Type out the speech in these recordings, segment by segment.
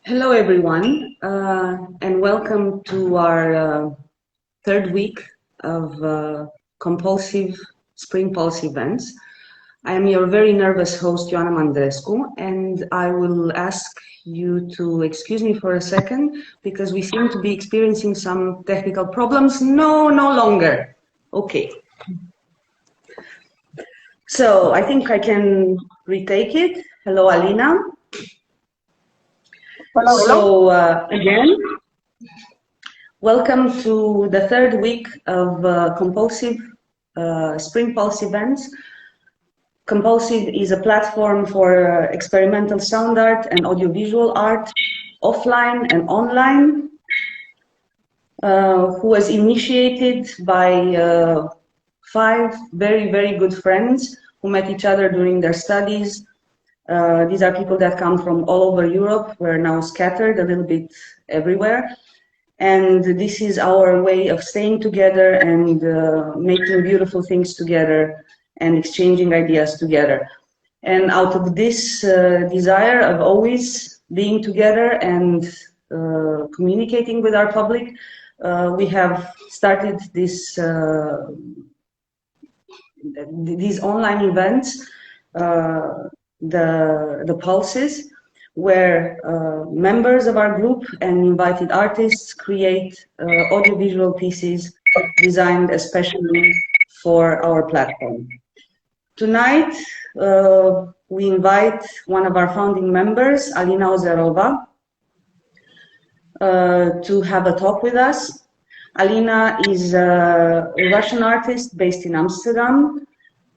Hello, everyone, and welcome to our third week of Spring Pulse events. I am your very nervous host, Ioana Mandrescu, and I will ask you to excuse me for a second because we seem to be experiencing some technical problems. No longer. Okay. So I think I can retake it. Hello, Alina. Hello. So again, welcome to the third week of Compulsive Spring Pulse events. Compulsive is a platform for experimental sound art and audiovisual art, offline and online, who was initiated by 5 very good friends who met each other during their studies. These are people that come from all over Europe. We're now scattered a little bit everywhere. And this is our way of staying together and making beautiful things together and exchanging ideas together. And out of this desire of always being together and communicating with our public, we have started these online events, the Pulses, where members of our group and invited artists create audiovisual pieces designed especially for our platform. Tonight, we invite one of our founding members, Alina Ozerova, to have a talk with us. Alina is a Russian artist based in Amsterdam,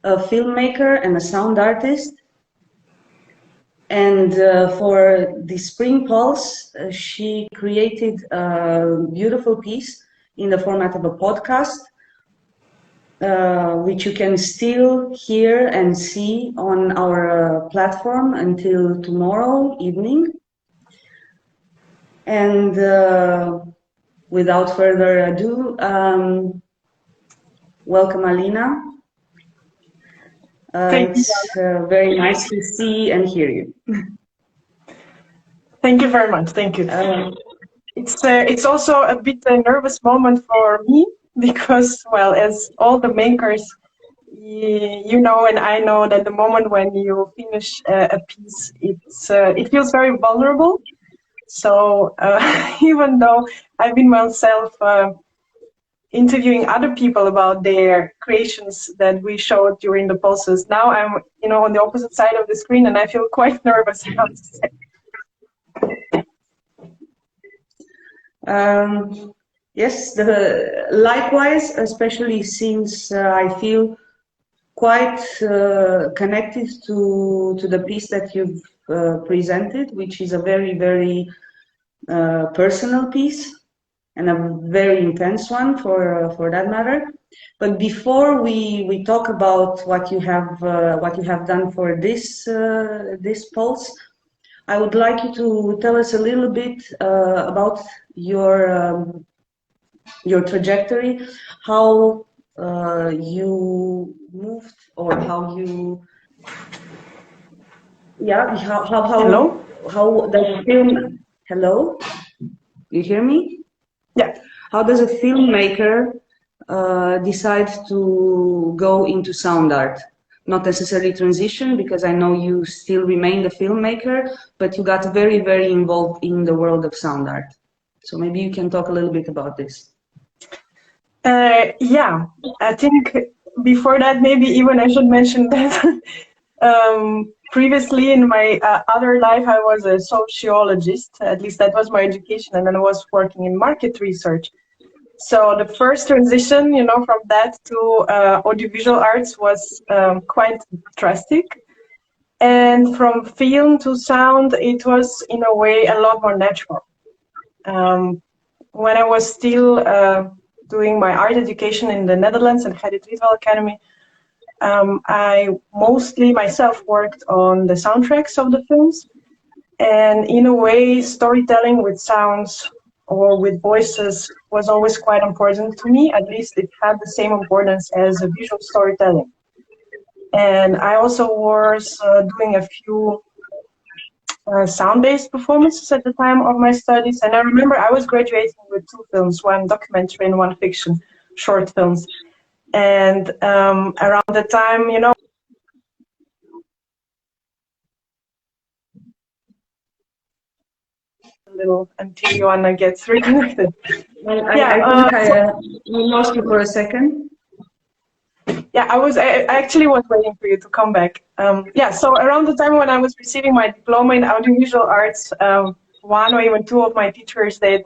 a filmmaker and a sound artist. And for the Spring Pulse, she created a beautiful piece in the format of a podcast, which you can still hear and see on our platform until tomorrow evening. And without further ado, welcome, Alina. It's very nice to see and hear you. Thank you very much. Thank you. It's also a bit a nervous moment for me because, well, as all the makers, you know, and I know that the moment when you finish a piece, it feels very vulnerable. So even though I've been myself interviewing other people about their creations that we showed during the pulses, now I'm, on the opposite side of the screen, and I feel quite nervous, I have to say. Yes, likewise, especially since I feel quite connected to the piece that you've presented, which is a very personal piece and a very intense one for that matter. But before we talk about what you have done for this pulse, I would like you to tell us a little bit about your trajectory, how you moved, or how you, Hello? How the film. Hello, you hear me? Yeah. How does a filmmaker decide to go into sound art? Not necessarily transition, because I know you still remain the filmmaker, but you got very involved in the world of sound art. So maybe you can talk a little bit about this. Yeah, I think before that, maybe even I should mention that previously in my other life, I was a sociologist. At least that was my education, and then I was working in market research. So the first transition, from that to audiovisual arts was quite drastic. And from film to sound, it was in a way a lot more natural. When I was still doing my art education in the Netherlands and had a Rietveld Academy, I mostly myself worked on the soundtracks of the films. And in a way, storytelling with sounds or with voices was always quite important to me. At least it had the same importance as a visual storytelling. And I also was doing a few sound-based performances at the time of my studies. And I remember I was graduating with 2 films, one documentary and one fiction, short films. And around the time, you know, a little until Joanna gets reconnected. I think we lost you for a second. Yeah, I actually was waiting for you to come back. Yeah, so around the time when I was receiving my diploma in audiovisual arts, one or even two of my teachers, they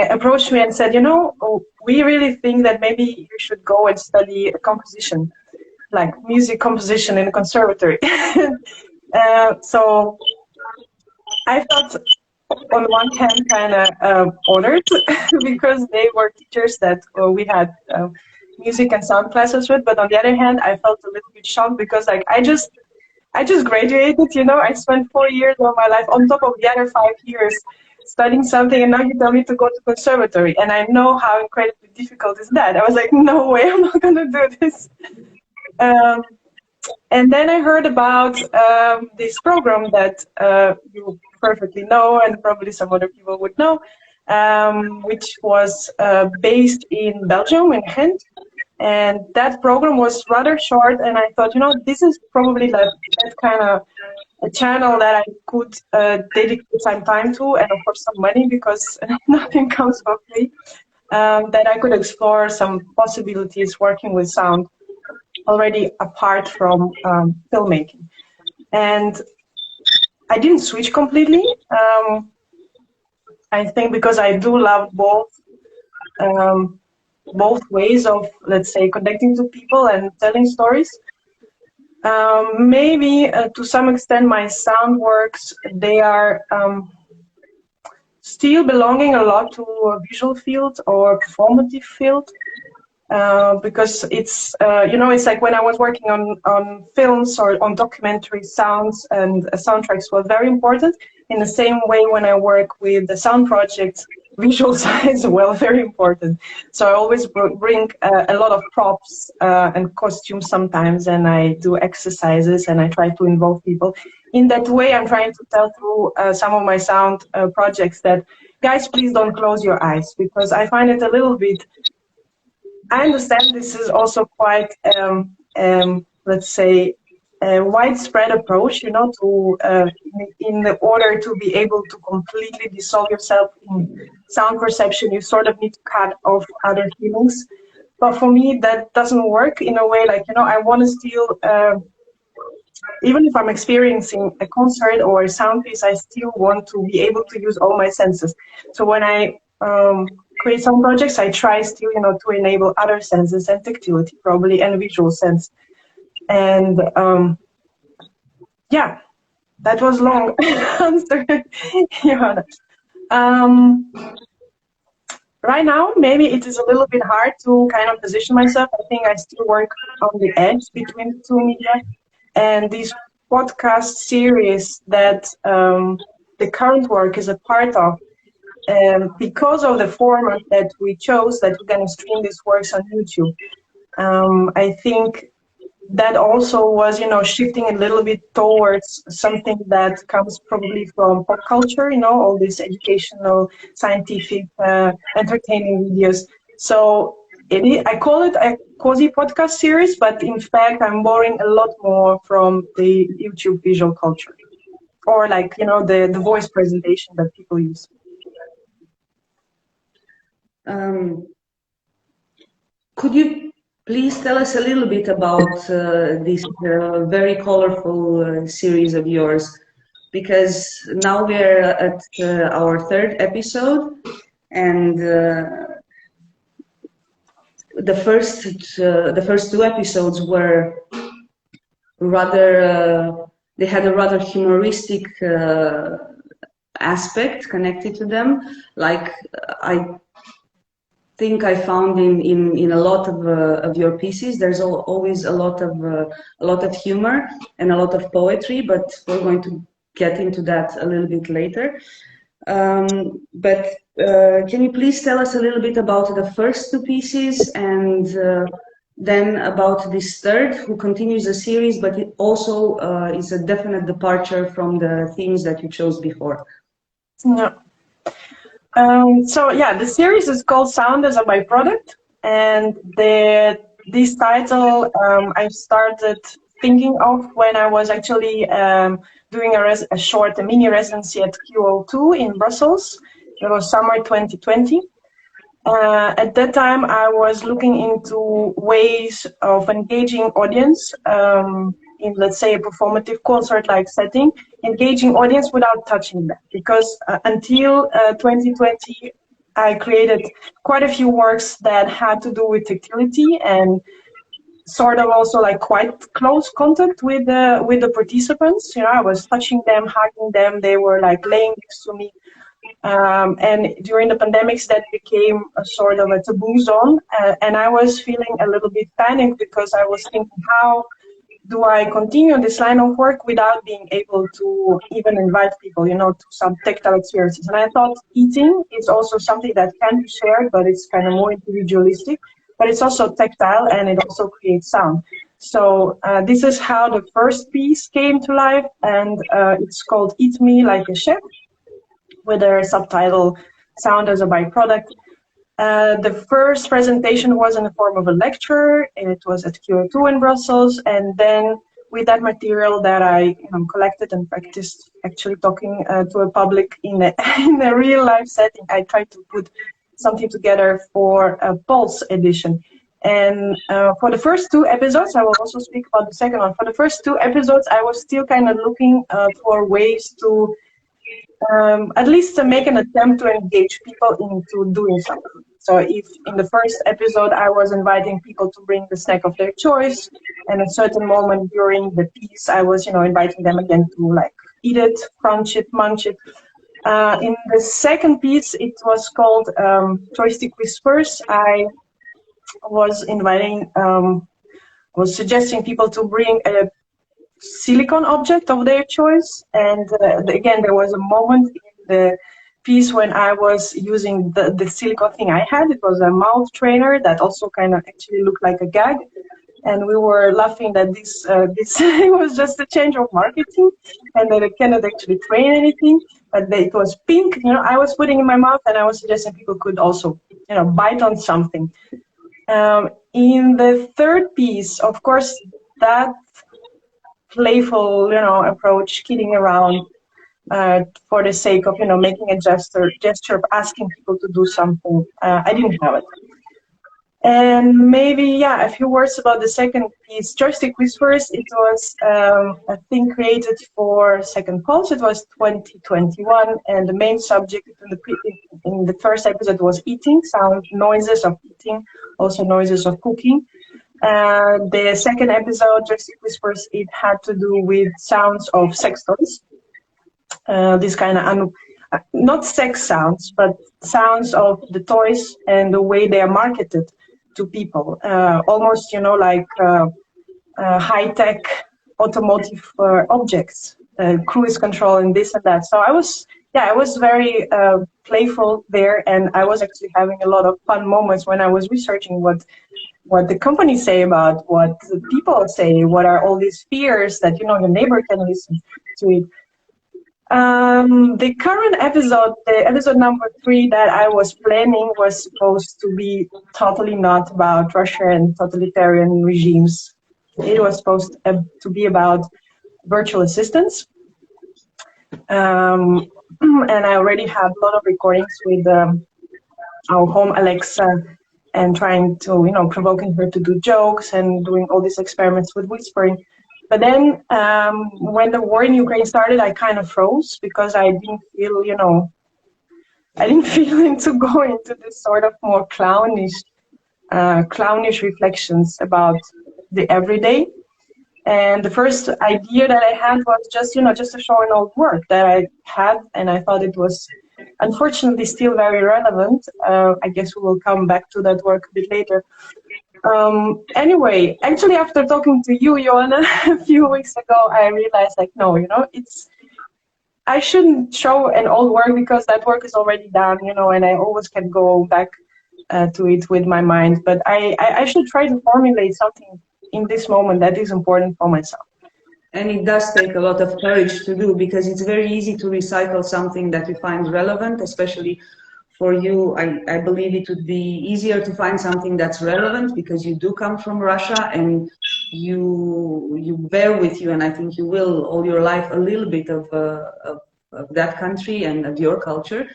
approached me and said, you know, we really think that maybe you should go and study composition, like music composition in a conservatory. So I felt on one hand kind of honored because they were teachers that we had music and sound classes with, but on the other hand I felt a little bit shocked because like I just graduated, you know, I spent 4 years of my life on top of the other 5 years studying something, and now you tell me to go to conservatory, and I know how incredibly difficult is that. I was like, no way, I'm not gonna do this. And then I heard about this program that you perfectly know, and probably some other people would know, which was based in Belgium, in Ghent. And that program was rather short, and I thought, you know, this is probably that kind of a channel that I could dedicate some time to, and of course some money, because nothing comes for free, that I could explore some possibilities working with sound already apart from filmmaking. And I didn't switch completely. I think because I do love both ways of, let's say, connecting to people and telling stories. Maybe to some extent my sound works, they are still belonging a lot to a visual field or performative field. Because it's, you know, it's like when I was working on films or on documentary, sounds and soundtracks was very important. In the same way, when I work with the sound projects, visual sides well, very important. So I always bring a lot of props and costumes sometimes, and I do exercises and I try to involve people. In that way, I'm trying to tell through some of my sound projects that, guys, please don't close your eyes, because I find it a little bit, I understand this is also quite, let's say, a widespread approach, you know, to in order to be able to completely dissolve yourself in sound perception, you sort of need to cut off other feelings. But for me, that doesn't work in a way, like, you know, I want to still, even if I'm experiencing a concert or a sound piece, I still want to be able to use all my senses. So when I create some projects, I try still, you know, to enable other senses and tactility probably and visual sense. And yeah, that was long answer, Johanna. Right now, maybe it is a little bit hard to kind of position myself. I think I still work on the edge between the two media. And this podcast series that the current work is a part of, because of the format that we chose, that we're going to stream these works on YouTube, I think that also was, you know, shifting a little bit towards something that comes probably from pop culture, you know, all these educational, scientific, entertaining videos. So I call it a quasi-podcast series, but in fact, I'm borrowing a lot more from the YouTube visual culture, or like, you know, the voice presentation that people use. Could you please tell us a little bit about this very colorful series of yours? Because now we're at our 3rd episode, and the first 2 episodes were rather they had a rather humoristic aspect connected to them. Like I think I found in a lot of your pieces, there's always a lot of humor and a lot of poetry, but we're going to get into that a little bit later. But can you please tell us a little bit about the first 2 pieces and then about this third, who continues the series, but it also is a definite departure from the themes that you chose before. Yeah. So yeah, the series is called Sound as a Byproduct, and this title I started thinking of when I was actually doing a mini residency at QO2 in Brussels. It was summer 2020. At that time, I was looking into ways of engaging audience in, let's say, a performative concert-like setting, engaging audience without touching them. Because until 2020, I created quite a few works that had to do with tactility and sort of also like quite close contact with the participants. You know, I was touching them, hugging them. They were like laying next to me. And during the pandemics, that became a sort of a taboo zone. And I was feeling a little bit panicked because I was thinking, how do I continue this line of work without being able to even invite people, you know, to some tactile experiences? And I thought eating is also something that can be shared, but it's kind of more individualistic. But it's also tactile and it also creates sound. So this is how the first piece came to life, and it's called Eat Me Like a Chef, with a subtitle Sound as a Byproduct. The first presentation was in the form of a lecture. It was at QO2 in Brussels, and then with that material that I collected and practiced actually talking to a public in a real life setting, I tried to put something together for a Pulse edition. And for the first two episodes, I will also speak about the second one. For the first two episodes, I was still kind of looking for ways to at least to make an attempt to engage people into doing something. So if in the first episode I was inviting people to bring the snack of their choice, and at a certain moment during the piece I was, inviting them again to like eat it, crunch it, munch it. In the second piece, it was called Joystick Whispers. I was suggesting people to bring a silicone object of their choice, and again there was a moment in the piece when I was using the silicone thing I had. It was a mouth trainer that also kind of actually looked like a gag, and we were laughing that this it was just a change of marketing and that it cannot actually train anything, but it was pink, I was putting in my mouth, and I was suggesting people could also bite on something. In the third piece, of course, that playful, approach, kidding around for the sake of, making a gesture of asking people to do something. I didn't have it. And maybe, a few words about the second piece, Joystick Whispers. It was a thing created for Second Pulse. It was 2021, and the main subject in the first episode was eating, sound, noises of eating, also noises of cooking. The second episode, Joystick Whispers, it had to do with sounds of sex toys. This kind of, not sex sounds, but sounds of the toys and the way they are marketed to people. Almost, like high-tech automotive objects, cruise control and this and that. So I was very playful there, and I was actually having a lot of fun moments when I was researching what the companies say about what the people say, what are all these fears that, your neighbor can listen to it. The current episode, the episode number 3 that I was planning, was supposed to be totally not about Russia and totalitarian regimes. It was supposed to be about virtual assistants. And I already had a lot of recordings with our home Alexa, and trying to, provoking her to do jokes and doing all these experiments with whispering. But then when the war in Ukraine started, I kind of froze because I didn't feel, into going into this sort of more clownish reflections about the everyday. And the first idea that I had was just to show an old work that I had, and I thought it was unfortunately still very relevant. I guess we will come back to that work a bit later. Anyway, actually after talking to you, Joanna, a few weeks ago, I realized no, I shouldn't show an old work because that work is already done, and I always can go back to it with my mind. But I should try to formulate something in this moment that is important for myself. And it does take a lot of courage to do, because it's very easy to recycle something that you find relevant, especially for you. I believe it would be easier to find something that's relevant because you do come from Russia, and you bear with you, and I think you will all your life, a little bit of that country and of your culture.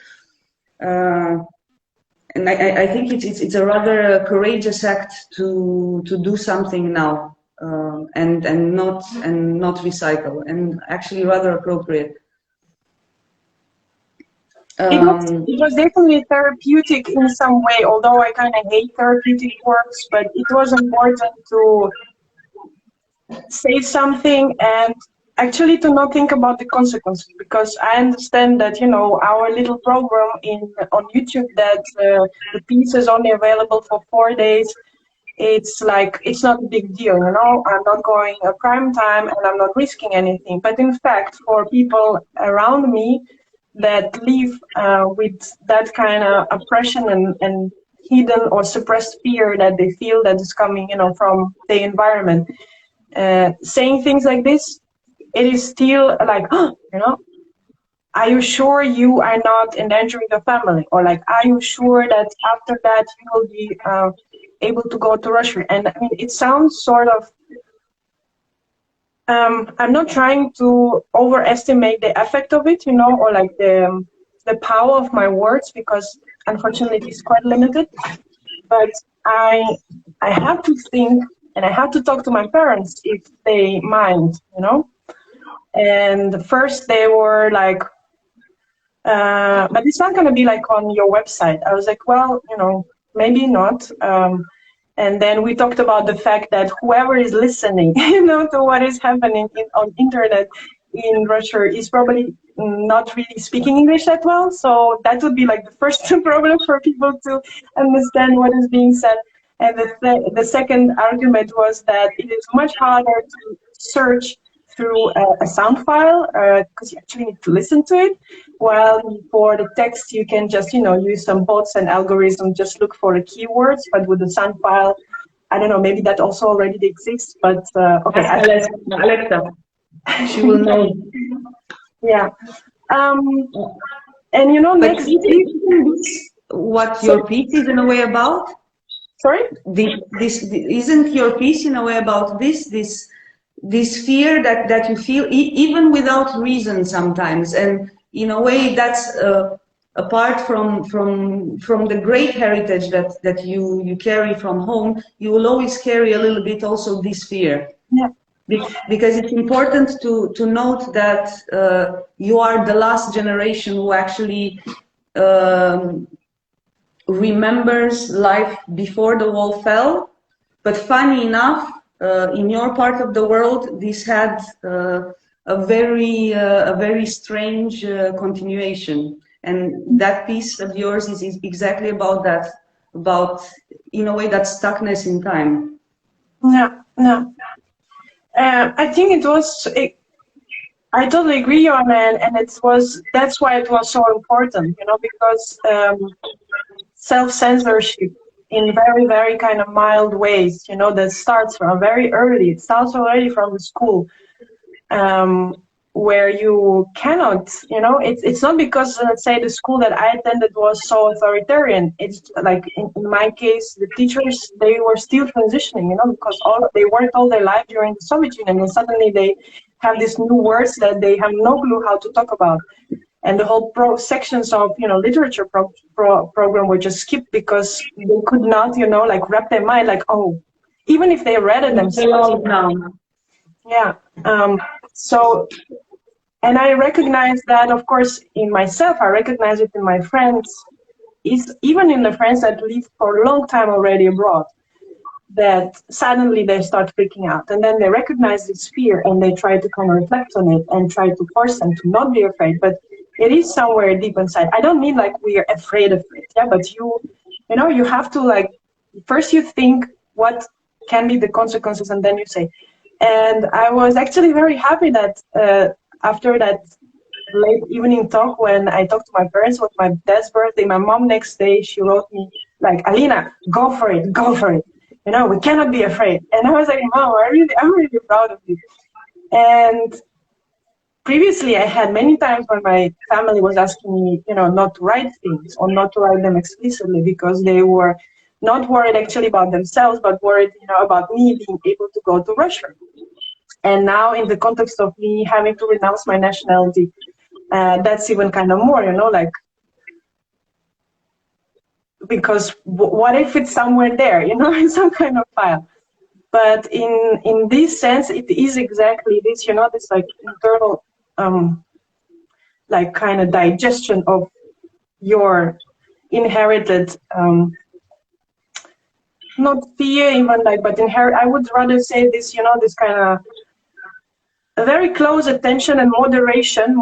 And I think it's a rather courageous act to do something now, and not recycle, and actually rather appropriate. It was definitely therapeutic in some way, although I kind of hate therapeutic works, but it was important to say something and actually to not think about the consequences, because I understand that, you know, our little program on YouTube that the piece is only available for 4 days, it's like, it's not a big deal, you know, I'm not going a prime time and I'm not risking anything. But in fact, for people around me that live with that kind of oppression and hidden or suppressed fear that they feel that is coming, you know, from the environment, saying things like this, it is still like, oh, you know, are you sure you are not endangering your family? Or like, are you sure that after that you will be able to go to Russia? And I mean, it sounds sort of, I'm not trying to overestimate the effect of it, you know, or like the power of my words, because unfortunately it's quite limited. But I have to think, and I have to talk to my parents if they mind, you know. And first they were like, but it's not going to be like on your website. I was like, well, you know, maybe not. And then we talked about the fact that whoever is listening, you know, to what is happening on internet in Russia is probably not really speaking English that well. So that would be like the first problem for people to understand what is being said. And the second argument was that it is much harder to search through a sound file, because you actually need to listen to it, while for the text you can just, you know, use some bots and algorithms, just look for the keywords. But with the sound file, I don't know, maybe that also already exists, but okay. Alexa, she will know. Yeah. And you know, but next what your piece is in a way about? Sorry? This isn't your piece in a way about this fear that you feel, even without reason sometimes, and in a way that's apart from the great heritage that you carry from home. You will always carry a little bit also this fear. Yeah. Because it's important to note that you are the last generation who actually remembers life before the wall fell. But funny enough, in your part of the world, this had a very strange continuation, and that piece of yours is exactly about that, about, in a way, that stuckness in time. No. I think it was. I totally agree on it, and that's why it was so important, you know, because self-censorship in very, very kind of mild ways, you know, that starts from very early. It starts already from the school, where you cannot, you know, it's not because, let's say, the school that I attended was so authoritarian. It's like, in my case, the teachers, they were still transitioning, you know, because they worked all their life during the Soviet Union, and suddenly they have these new words that they have no clue how to talk about. And the whole sections of, you know, literature program were just skipped because they could not, you know, like wrap their mind, like, oh, even if they read it themselves. Yeah. So, and I recognize that, of course, in myself. I recognize it in my friends, even in the friends that live for a long time already abroad, that suddenly they start freaking out. And then they recognize this fear and they try to kind of reflect on it and try to force them to not be afraid. But it is somewhere deep inside. I don't mean like we are afraid of it, yeah, but you know, you have to, like, first you think what can be the consequences, and then you say. And I was actually very happy that after that late evening talk, when I talked to my parents with my dad's birthday, my mom next day, she wrote me like, Alina, go for it, go for it. You know, we cannot be afraid. And I was like, Mom, I'm really proud of you. And previously, I had many times when my family was asking me, you know, not to write things or not to write them explicitly because they were not worried actually about themselves, but worried, you know, about me being able to go to Russia. And now, in the context of me having to renounce my nationality, that's even kind of more, you know, like, because what if it's somewhere there, you know, in some kind of file? But in this sense, it is exactly this, you know, this like internal, like kind of digestion of your inherited, not fear even like, but inherit. I would rather say this, you know, this kind of a very close attention and moderation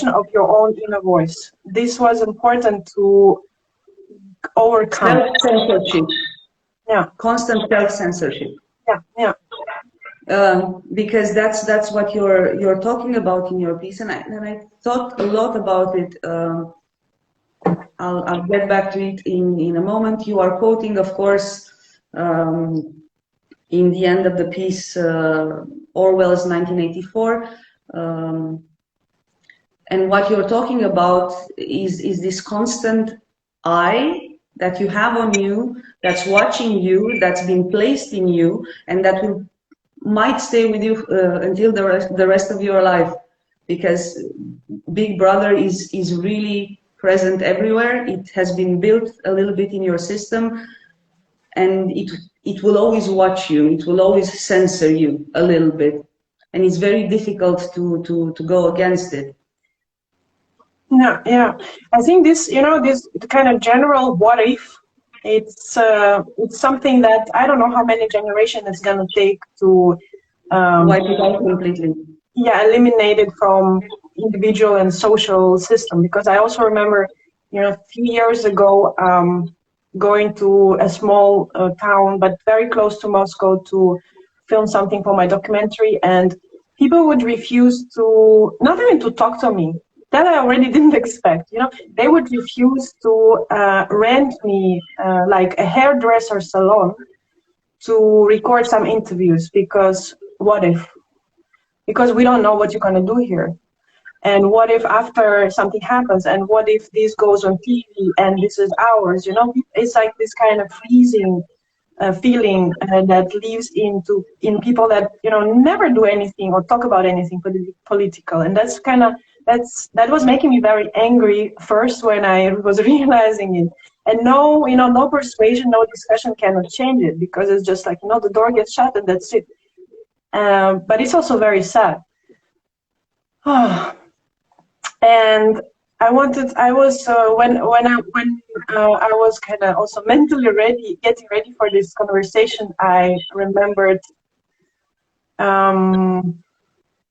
of your own inner voice. This was important to overcome. Self-censorship. Yeah. Constant self-censorship. Yeah, yeah. Because that's what you're talking about in your piece, and I thought a lot about it. I'll get back to it in a moment. You are quoting, of course, in the end of the piece, Orwell's 1984, and what you're talking about is this constant eye that you have on you, that's watching you, that's been placed in you, and that might stay with you until the rest of your life, because Big Brother is really present everywhere. It has been built a little bit in your system, and it will always watch you. It will always censor you a little bit, and it's very difficult to go against it. Yeah, yeah. I think this, you know, this kind of general what if, it's something that I don't know how many generations it's gonna take to Wipe it out completely. Yeah, eliminate it from individual and social system. Because I also remember, you know, a few years ago, going to a small town, but very close to Moscow, to film something for my documentary, and people would refuse to, not even to talk to me. That I already didn't expect. You know, they would refuse to rent me like a hairdresser salon to record some interviews, because what if? Because we don't know what you're going to do here. And what if after something happens, and what if this goes on TV and this is ours? You know, it's like this kind of freezing feeling that lives in people that, you know, never do anything or talk about anything political. And that's kind of, that was making me very angry first when I was realizing it. And no, you know, no persuasion, no discussion cannot change it, because it's just like, you know, the door gets shut and that's it. But it's also very sad. And I was when I was kind of also mentally getting ready for this conversation, I remembered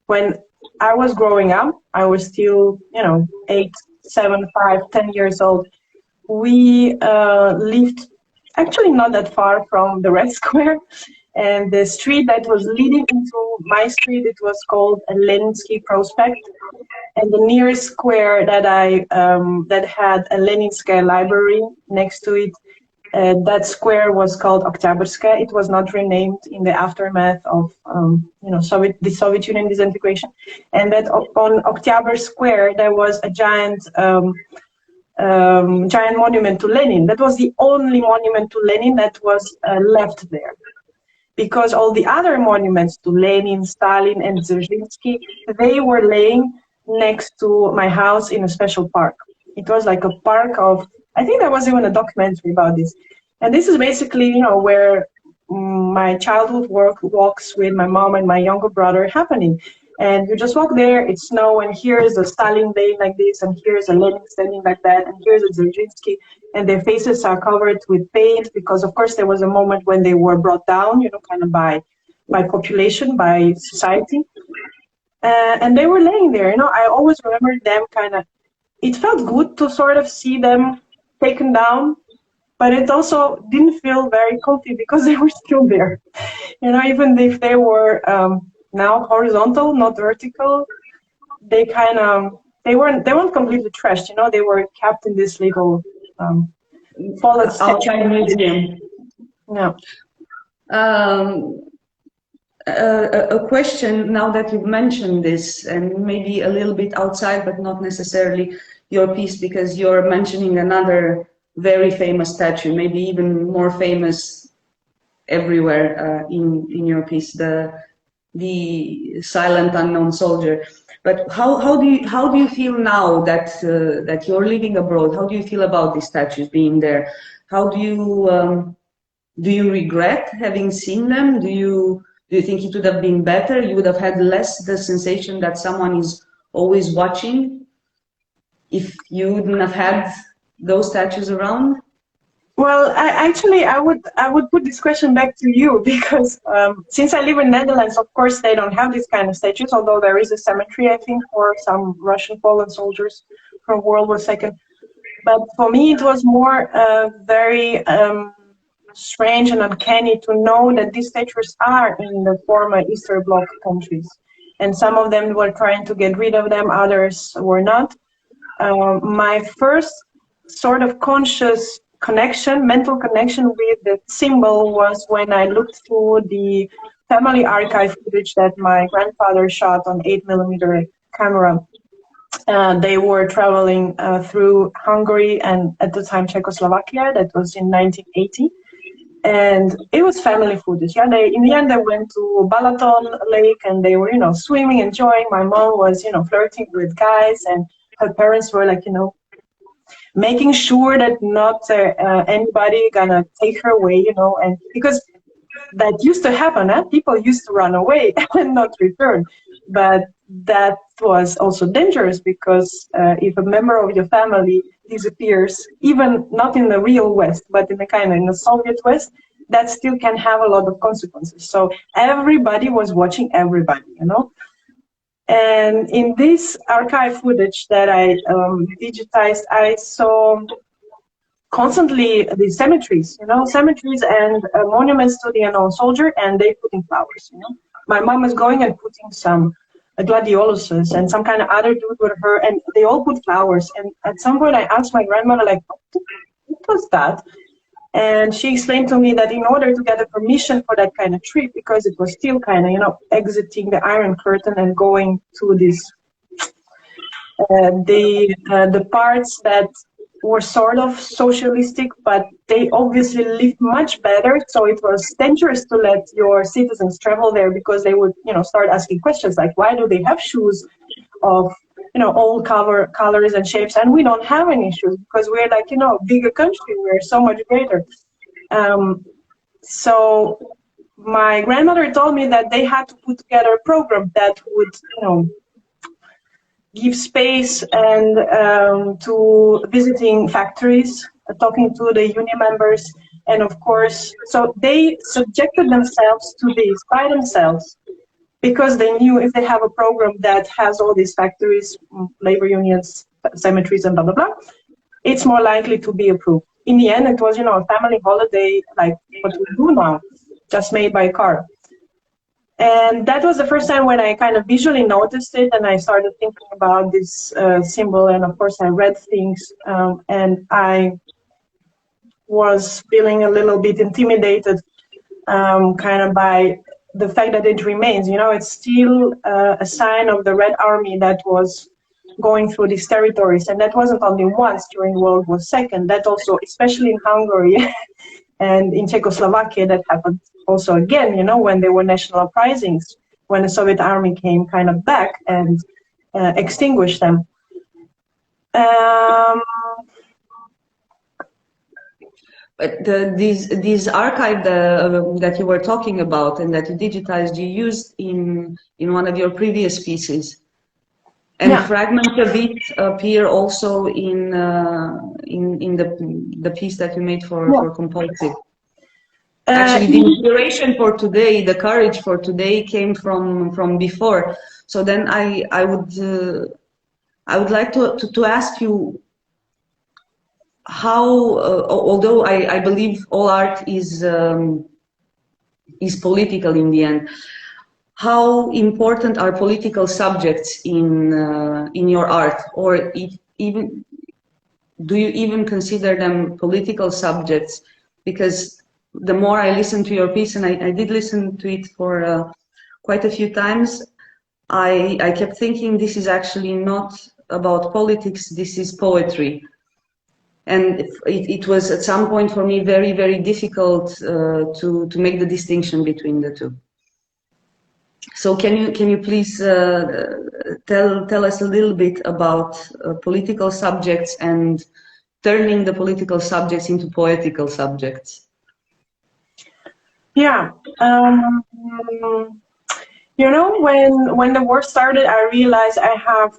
when I was growing up, I was still, you know, 8, 7, 5, 10 years old. We lived actually not that far from the Red Square. And the street that was leading into my street, it was called Leninsky Prospect. And the nearest square that that had a Leninskaya library next to it, that square was called Oktyabrskaya. It was not renamed in the aftermath of you know, the Soviet Union disintegration. And that on Oktyabr Square there was a giant monument to Lenin. That was the only monument to Lenin that was left there. Because all the other monuments to Lenin, Stalin, and Dzerzhinsky, they were laying next to my house in a special park. It was like a park of, I think there was even a documentary about this. And this is basically, you know, where my childhood walks with my mom and my younger brother happening. And you just walk there, it's snow, and here is a Stalin laying like this, and here's a Lenin standing like that, and here's a Dzerzhinsky, and their faces are covered with paint, because of course there was a moment when they were brought down, you know, kind of by population, by society. And they were laying there, you know. I always remember them kind of, it felt good to sort of see them taken down, but it also didn't feel very comfy because they were still there. You know, even if they were now horizontal, not vertical, they kind of, they weren't completely trashed, you know. They were kept in this little fallen statues. Outside museum. Yeah. Um, a question now that you've mentioned this, and maybe a little bit outside, but not necessarily your piece, because you're mentioning another very famous statue, maybe even more famous everywhere in your piece, the silent unknown soldier. But how do you feel now that that you're living abroad? How do you feel about these statues being there? How do you regret having seen them? Do you think it would have been better? You would have had less the sensation that someone is always watching if you wouldn't have had those statues around? Well, I would put this question back to you because since I live in Netherlands, of course they don't have this kind of statues. Although there is a cemetery, I think, for some Russian fallen soldiers from World War II. But for me, it was more very strange and uncanny to know that these statues are in the former Eastern Bloc countries, and some of them were trying to get rid of them, others were not. My first sort of conscious connection, mental connection with the symbol was when I looked through the family archive footage that my grandfather shot on 8mm camera. They were traveling through Hungary and at the time Czechoslovakia. That was in 1980. And it was family footage. Yeah, in the end they went to Balaton Lake and they were, swimming, enjoying. My mom was, flirting with guys, and her parents were like, making sure that not anybody gonna take her away, and because that used to happen, people used to run away and not return. But that was also dangerous because if a member of your family disappears, even not in the real West, but in the Soviet West, that still can have a lot of consequences. So everybody was watching everybody, And in this archive footage that I digitized, I saw constantly the cemeteries, cemeteries and monuments to the unknown soldier, and they putting flowers, My mom is going and putting some gladioluses and some kind of other dude with her, and they all put flowers. And at some point I asked my grandmother, like, what was that? And she explained to me that in order to get a permission for that kind of trip, because it was still exiting the Iron Curtain and going to this, the parts that were sort of socialistic, but they obviously lived much better. So it was dangerous to let your citizens travel there because they would, start asking questions like, why do they have shoes of, all colors and shapes, and we don't have any shoes because we're like, bigger country, we're so much greater. So my grandmother told me that they had to put together a program that would, give space and to visiting factories, talking to the union members, and of course, so they subjected themselves to this by themselves because they knew if they have a program that has all these factories, labor unions, cemeteries, and blah, blah, blah, it's more likely to be approved. In the end, it was, a family holiday like what we do now, just made by car. And that was the first time when I kind of visually noticed it, and I started thinking about this symbol, and of course I read things, and I was feeling a little bit intimidated by the fact that it remains. It's still a sign of the Red Army that was going through these territories, and that wasn't only once during World War II, that also, especially in Hungary and in Czechoslovakia, that happened also again, when there were national uprisings, when the Soviet army came back and extinguished them. But these archive that you were talking about and that you digitized, you used in one of your previous pieces, and yeah. Fragments of it appear also in the piece that you made for Compulsive. Actually, the inspiration for today, the courage for today, came from before. So then I would like to ask you how, although I believe all art is political in the end, how important are political subjects in your art, or even do you even consider them political subjects? Because the more I listen to your piece, and I did listen to it for quite a few times, I kept thinking this is actually not about politics, this is poetry. And it was at some point for me very, very difficult to make the distinction between the two. So can you please tell us a little bit about political subjects and turning the political subjects into poetical subjects? Yeah. You know, when the war started, I realized I have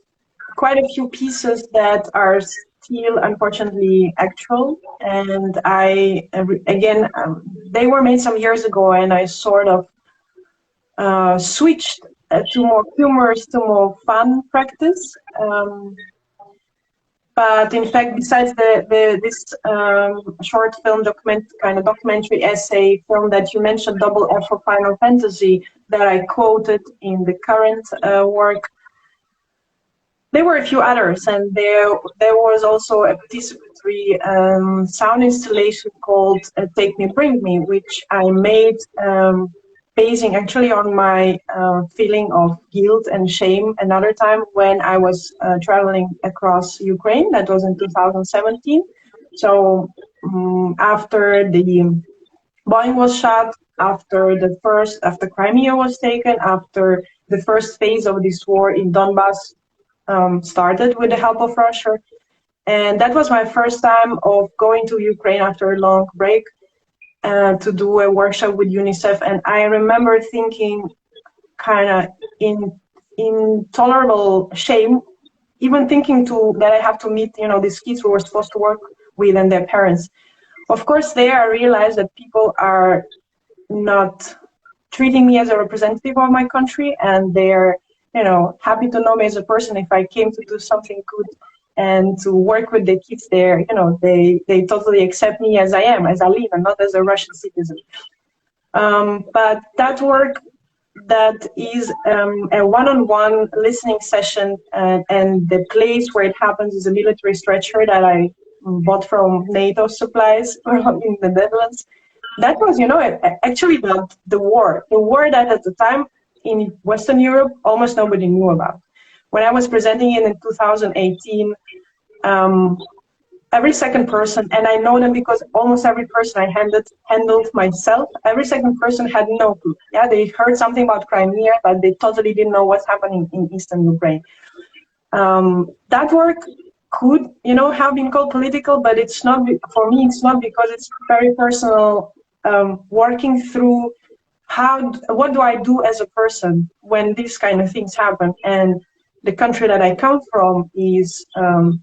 quite a few pieces that are still unfortunately actual, and I again they were made some years ago, and I sort of switched to more humorous, to more fun practice. But in fact, besides this short film documentary essay film that you mentioned, Double F for Final Fantasy, that I quoted in the current work, there were a few others, and there was also a participatory sound installation called Take Me, Bring Me, which I made basing actually on my feeling of guilt and shame another time when I was traveling across Ukraine. That was in 2017. So after the bombing was shot, after Crimea was taken, after the first phase of this war in Donbass started with the help of Russia. And that was my first time of going to Ukraine after a long break to do a workshop with UNICEF. And I remember thinking kind of in intolerable shame, even thinking that I have to meet, these kids who were supposed to work with and their parents. Of course, there I realized that people are not treating me as a representative of my country, and they're happy to know me as a person if I came to do something good and to work with the kids there. They totally accept me as I am, as Alina, not as a Russian citizen. But that work, that is a one-on-one listening session, and the place where it happens is a military stretcher that I bought from NATO supplies in the Netherlands. That was, actually about the war that at the time in Western Europe, almost nobody knew about. When I was presenting it in 2018, every second person, and I know them because almost every person I handled myself, every second person had no clue. Yeah, they heard something about Crimea, but they totally didn't know what's happening in Eastern Ukraine. That work could, have been called political, but it's not, for me, it's not, because it's very personal, working through what do I do as a person when these kind of things happen. And the country that I come from is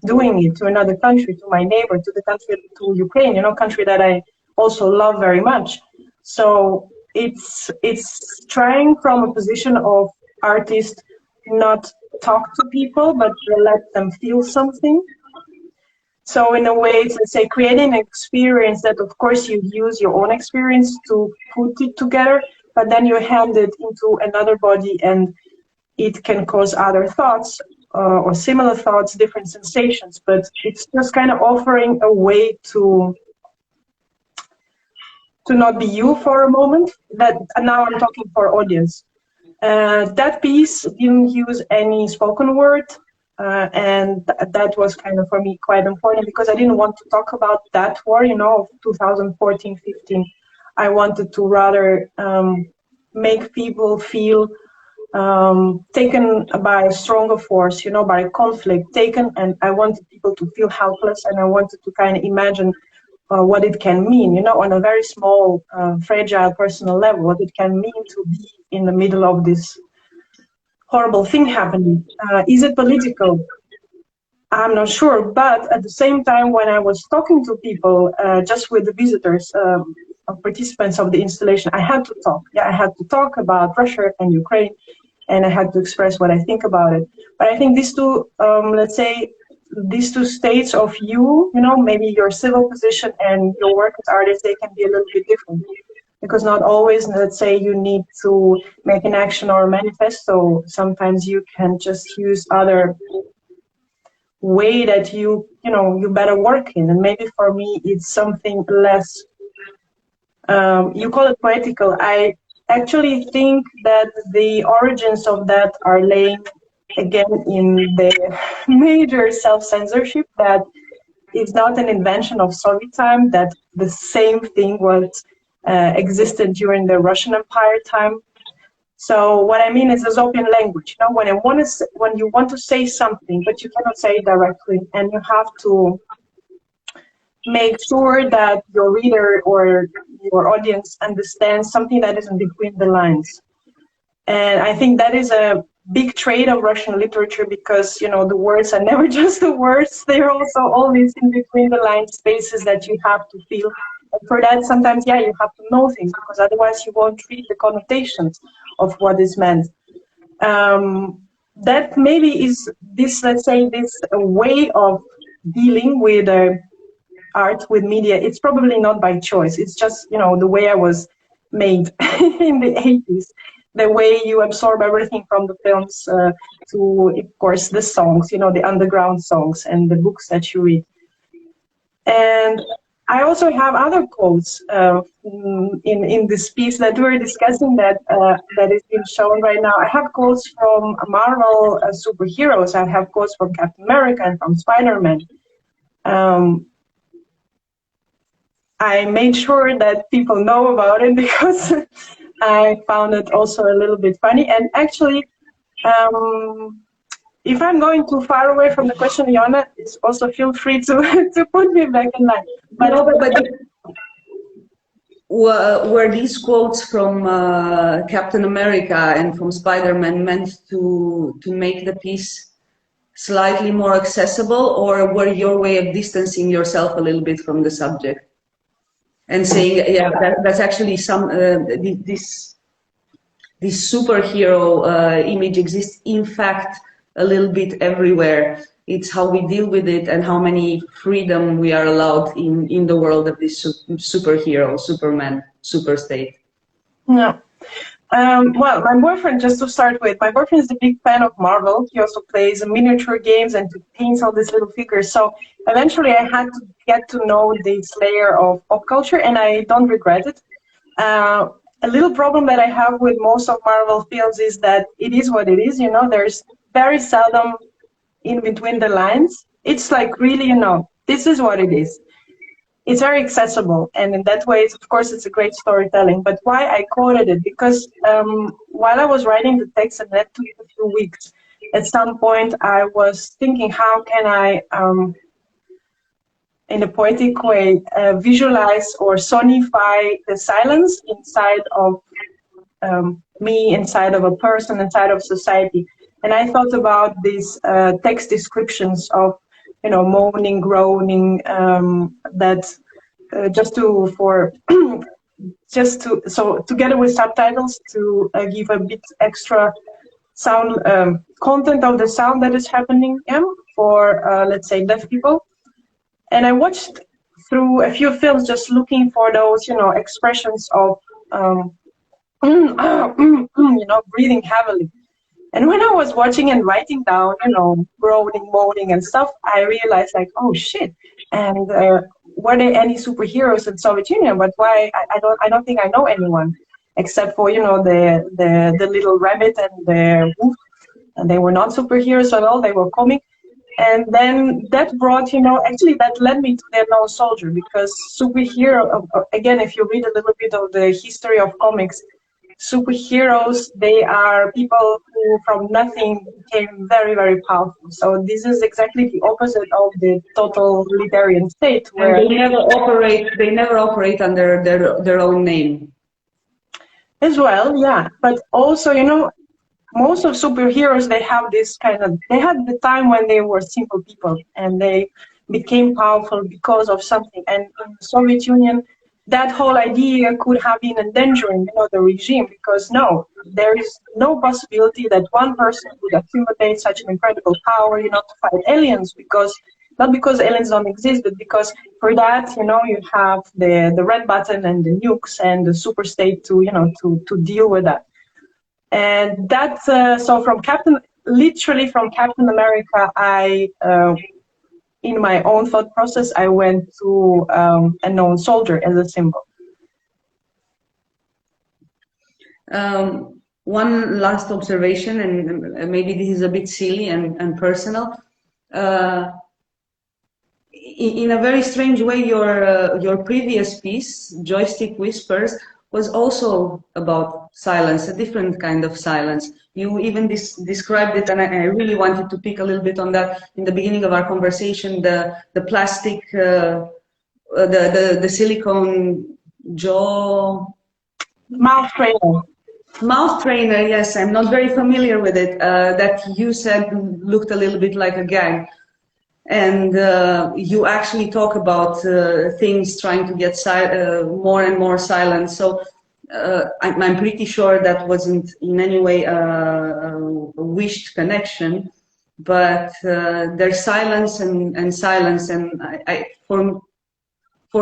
doing it to another country, to my neighbor, to Ukraine, country that I also love very much. So it's trying from a position of artist, not talk to people, but let them feel something. So in a way, it's, let's say, creating an experience that, of course, you use your own experience to put it together, but then you hand it into another body, and it can cause other thoughts or similar thoughts, different sensations. But it's just kind of offering a way to not be you for a moment. That, and now I'm talking for audience. That piece didn't use any spoken word. And that was kind of, for me, quite important, because I didn't want to talk about that war, of 2014-15. I wanted to rather make people feel taken by a stronger force, by conflict, and I wanted people to feel helpless, and I wanted to kind of imagine what it can mean, on a very small, fragile personal level, what it can mean to be in the middle of this horrible thing happening. Is it political? I'm not sure, but at the same time, when I was talking to people, just with the visitors, participants of the installation, I had to talk. Yeah, I had to talk about Russia and Ukraine, and I had to express what I think about it. But I think these two, let's say, these two states of you, maybe your civil position and your work as artist, they can be a little bit different. Because not always, let's say, you need to make an action or a manifesto. Sometimes you can just use other way that you you better work in. And maybe for me, it's something less, you call it poetical. I actually think that the origins of that are laying again in the major self-censorship, that it's not an invention of Soviet time, that the same thing was existed during the Russian Empire time. So what I mean is this open language. When you want to say something, but you cannot say it directly, and you have to make sure that your reader or your audience understands something that is in between the lines. And I think that is a big trait of Russian literature, because the words are never just the words. They're also all these in between the line spaces that you have to feel. And for that, sometimes, you have to know things, because otherwise you won't read the connotations of what is meant. That maybe is this, let's say, this way of dealing with art, with media. It's probably not by choice. It's just, the way I was made in the 80s. The way you absorb everything from the films to, of course, the songs, the underground songs and the books that you read. And I also have other quotes in this piece that we're discussing that is being shown right now. I have quotes from Marvel superheroes. I have quotes from Captain America and from Spider-Man. I made sure that people know about it because I found it also a little bit funny. And actually, if I'm going too far away from the question, Jonna, also feel free to put me back in line. But were these quotes from Captain America and from Spider-Man meant to make the piece slightly more accessible, or were your way of distancing yourself a little bit from the subject and saying, that's actually some this superhero image exists in fact a little bit everywhere. It's how we deal with it and how many freedom we are allowed in the world of this superhero, Superman, super state. Yeah. Well, my boyfriend, just to start with, my boyfriend is a big fan of Marvel. He also plays miniature games and paints all these little figures. So eventually I had to get to know this layer of pop culture, and I don't regret it. A little problem that I have with most of Marvel films is that it is what it is. There's very seldom in between the lines. It's like really, this is what it is. It's very accessible, and in that way, of course, it's a great storytelling. But why I quoted it? Because while I was writing the text, and that took a few weeks, at some point I was thinking, how can I, in a poetic way, visualize or sonify the silence inside of me, inside of a person, inside of society. And I thought about these text descriptions of, moaning, groaning, so together with subtitles to give a bit extra sound content of the sound that is happening for, let's say, deaf people. And I watched through a few films just looking for those, expressions of, breathing heavily. And when I was watching and writing down, groaning, moaning and stuff, I realized like, oh shit. And were there any superheroes in Soviet Union? But why? I don't think I know anyone except for, the little rabbit and the wolf. And they were not superheroes at all. They were comic. And then that brought, actually that led me to the No Soldier, because superhero, again, if you read a little bit of the history of comics, superheroes, they are people who from nothing became very, very powerful. So this is exactly the opposite of the totalitarian state, where and they never operate under their own name. As well, yeah. But also, most of superheroes, they have this they had the time when they were simple people and they became powerful because of something. And in the Soviet Union, that whole idea could have been endangering, the regime, because no, there is no possibility that one person would accumulate such an incredible power, to fight aliens, because not because aliens don't exist, but because for that, you have the red button and the nukes and the super state to, to deal with that. And that, so literally from Captain America, I in my own thought process, I went to a known soldier as a symbol. One last observation, and maybe this is a bit silly and personal. In a very strange way, your previous piece, Joystick Whispers, was also about silence, a different kind of silence. You even described it, and I really wanted to pick a little bit on that in the beginning of our conversation. The plastic, the silicone jaw. Mouth trainer. Mouth trainer, yes, I'm not very familiar with it. That you said looked a little bit like a gag. And you actually talk about things trying to get more and more silent. So I'm pretty sure that wasn't in any way a wished connection, but there's silence and silence. And for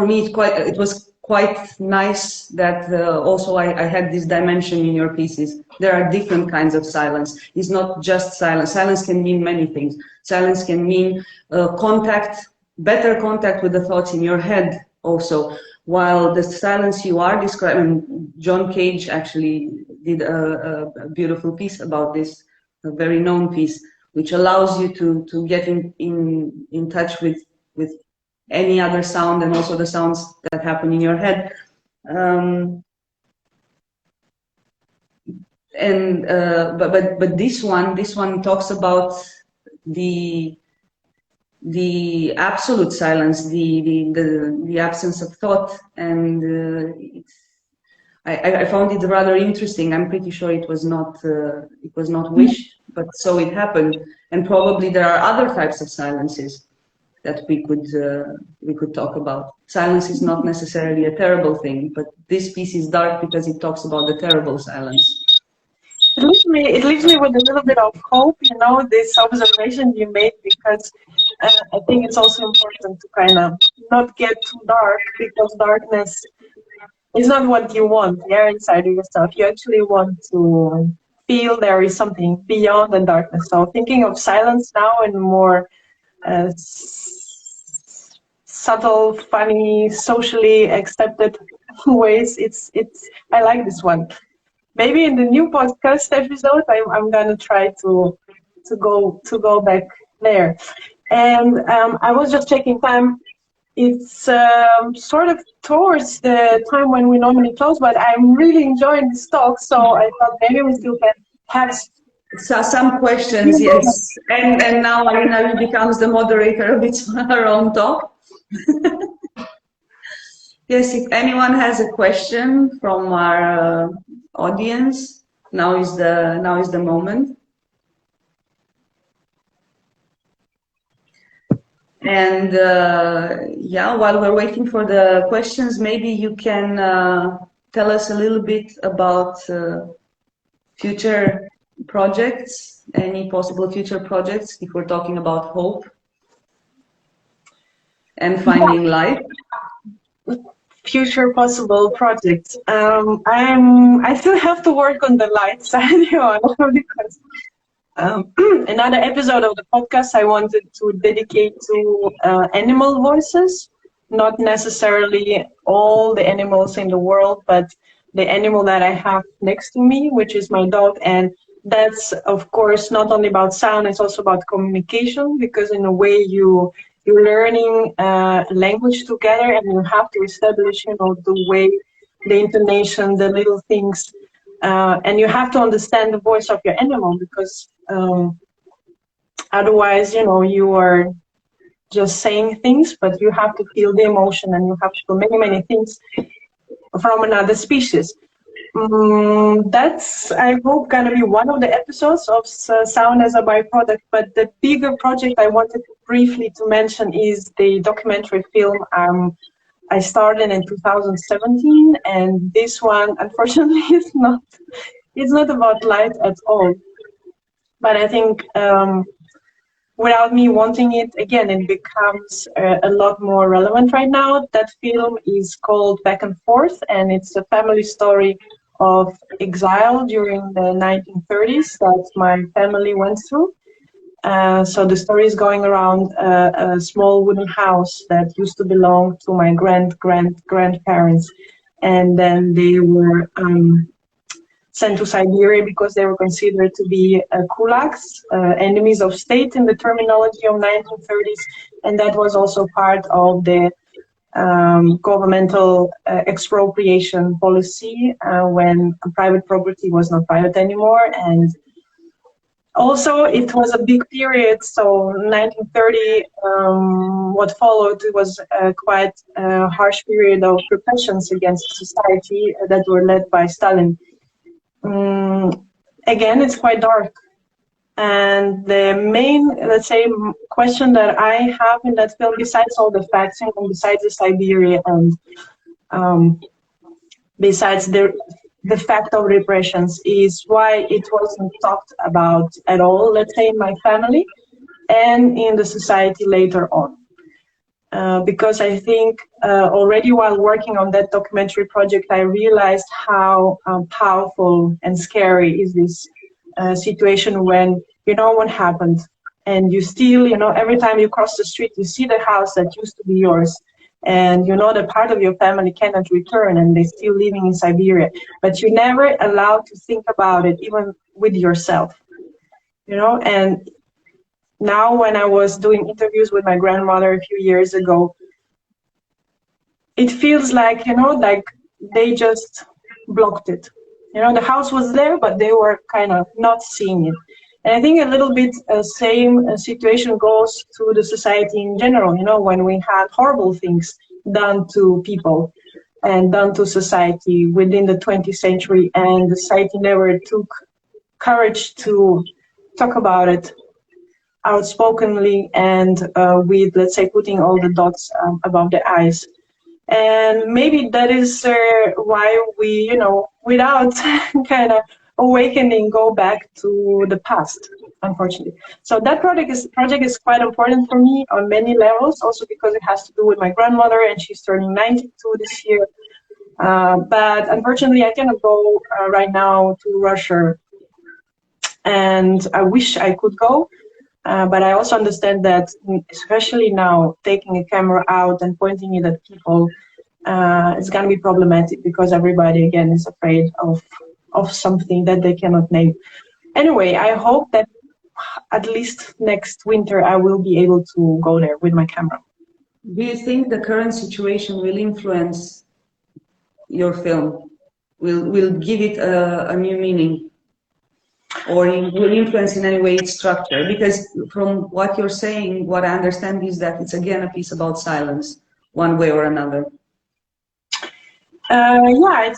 me, it was quite nice that also I had this dimension in your pieces. There are different kinds of silence. It's not just silence. Silence can mean many things. Silence can mean better contact with the thoughts in your head also. While the silence you are describing, John Cage actually did a beautiful piece about this, a very known piece, which allows you to get in touch with any other sound and also the sounds that happen in your head. But this one talks about the absolute silence, the absence of thought, and I found it rather interesting. I'm pretty sure it was not wished, but so it happened. And probably there are other types of silences that we could talk about. Silence is not necessarily a terrible thing, but this piece is dark because it talks about the terrible silence. It leaves me with a little bit of hope, this observation you made, because I think it's also important to kind of not get too dark, because darkness is not what you want there inside of yourself. You actually want to feel there is something beyond the darkness. So thinking of silence now in more subtle, funny, socially accepted ways, I like this one. Maybe in the new podcast episode, I'm gonna try to go back there. And I was just checking time. It's sort of towards the time when we normally close, but I'm really enjoying this talk. So I thought maybe we still can have some questions, yes. And now Alina becomes the moderator of her own talk. Yes, if anyone has a question from our audience, now is the moment. And yeah, while we're waiting for the questions, maybe you can tell us a little bit about future projects, any possible future projects, if we're talking about hope and finding light. Future possible projects. I still have to work on the light side, because another episode of the podcast I wanted to dedicate to animal voices, not necessarily all the animals in the world, but the animal that I have next to me, which is my dog. And that's, of course, not only about sound, it's also about communication, because in a way you're learning language together, and you have to establish, the way, the intonation, the little things, and you have to understand the voice of your animal, because otherwise, you are just saying things, but you have to feel the emotion, and you have to feel many, many things from another species. That's, I hope, gonna be one of the episodes of Sound as a Byproduct. But the bigger project I wanted briefly to mention is the documentary film I started in 2017, and this one, unfortunately, is not about light at all. But I think without me wanting it, again, it becomes a lot more relevant right now. That film is called Back and Forth, and it's a family story of exile during the 1930s that my family went through. So the story is going around a small wooden house that used to belong to my grandparents, and then they were sent to Siberia because they were considered to be kulaks, enemies of state in the terminology of 1930s, and that was also part of the governmental expropriation policy when private property was not private anymore. And also it was a big period, so 1930, what followed was a quite harsh period of repressions against society that were led by Stalin. Again, it's quite dark. And the main, let's say, question that I have in that film, besides all the facts and besides the Siberia and besides the fact of repressions, is why it wasn't talked about at all, let's say, in my family and in the society later on. Because I think already while working on that documentary project, I realized how powerful and scary is this situation when you know what happened and you still, you know, every time you cross the street, you see the house that used to be yours, and you know that part of your family cannot return and they're still living in Siberia, but you're never allowed to think about it, even with yourself, you know. And now when I was doing interviews with my grandmother a few years ago, it feels like, you know, like they just blocked it. You know, the house was there, but they were kind of not seeing it. And I think a little bit same situation goes to the society in general. You know, when we had horrible things done to people and done to society within the 20th century, and the society never took courage to talk about it outspokenly and with, let's say, putting all the dots above the I's. And maybe that is why we, you know, without kind of awakening, go back to the past, unfortunately. So that project is quite important for me on many levels, also because it has to do with my grandmother, and she's turning 92 this year. But unfortunately, I cannot go right now to Russia, and I wish I could go. But I also understand that, especially now, taking a camera out and pointing it at people, it's going to be problematic because everybody, again, is afraid of something that they cannot name. Anyway, I hope that at least next winter I will be able to go there with my camera. Do you think the current situation will influence your film? Will give it a new meaning? Or it will influence in any way its structure? Because from what you're saying, what I understand is that it's again a piece about silence, one way or another. Yeah,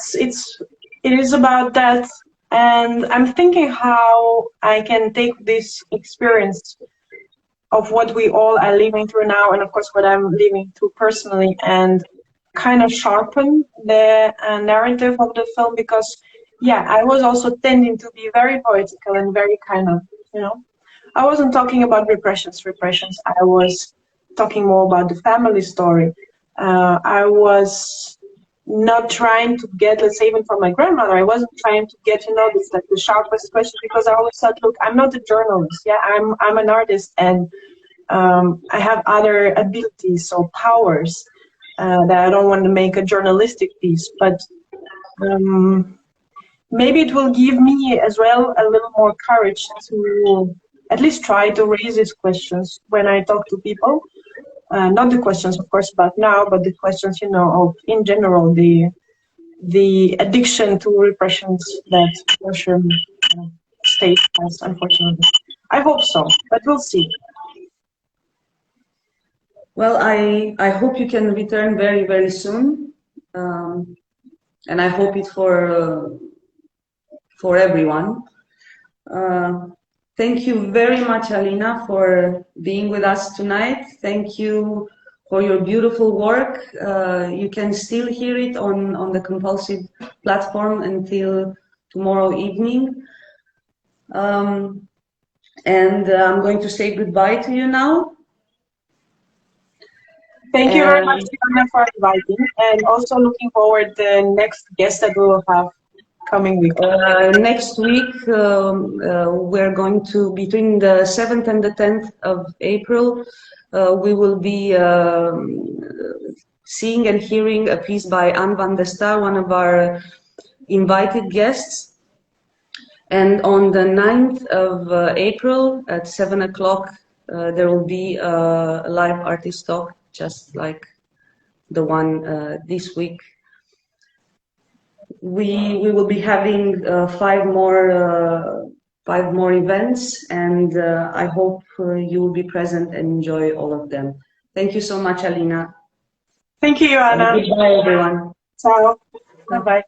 it is about that, and I'm thinking how I can take this experience of what we all are living through now, and of course what I'm living through personally, and kind of sharpen the narrative of the film, because yeah, I was also tending to be very poetical and very kind of, you know, I wasn't talking about repressions. I was talking more about the family story. I was not trying to get, let's say, even from my grandmother, I wasn't trying to get, you know, this like the sharpest question, because I always thought, look, I'm not a journalist. Yeah, I'm an artist, and I have other abilities or powers that I don't want to make a journalistic piece, but maybe it will give me as well a little more courage to at least try to raise these questions when I talk to people. Not the questions, of course, about now, but the questions, you know, of in general, the addiction to repressions that Russian state has, unfortunately. I hope so, but we'll see. Well, I hope you can return very, very soon, and I hope it for everyone. Thank you very much, Alina, for being with us tonight. Thank you for your beautiful work. You can still hear it on the Compulsive platform until tomorrow evening. And I'm going to say goodbye to you now. Thank you very much, Fiona, for inviting, and also looking forward to the next guest that we will have coming week? Next week, we're going to, between the 7th and the 10th of April, we will be seeing and hearing a piece by Anne van der Star, one of our invited guests. And on the 9th of April at 7 o'clock, there will be a live artist talk, just like the one this week. We will be having five more events, and I hope you will be present and enjoy all of them. Thank you so much, Alina. Thank you, Joanna. Goodbye, everyone. Ciao. Bye-bye.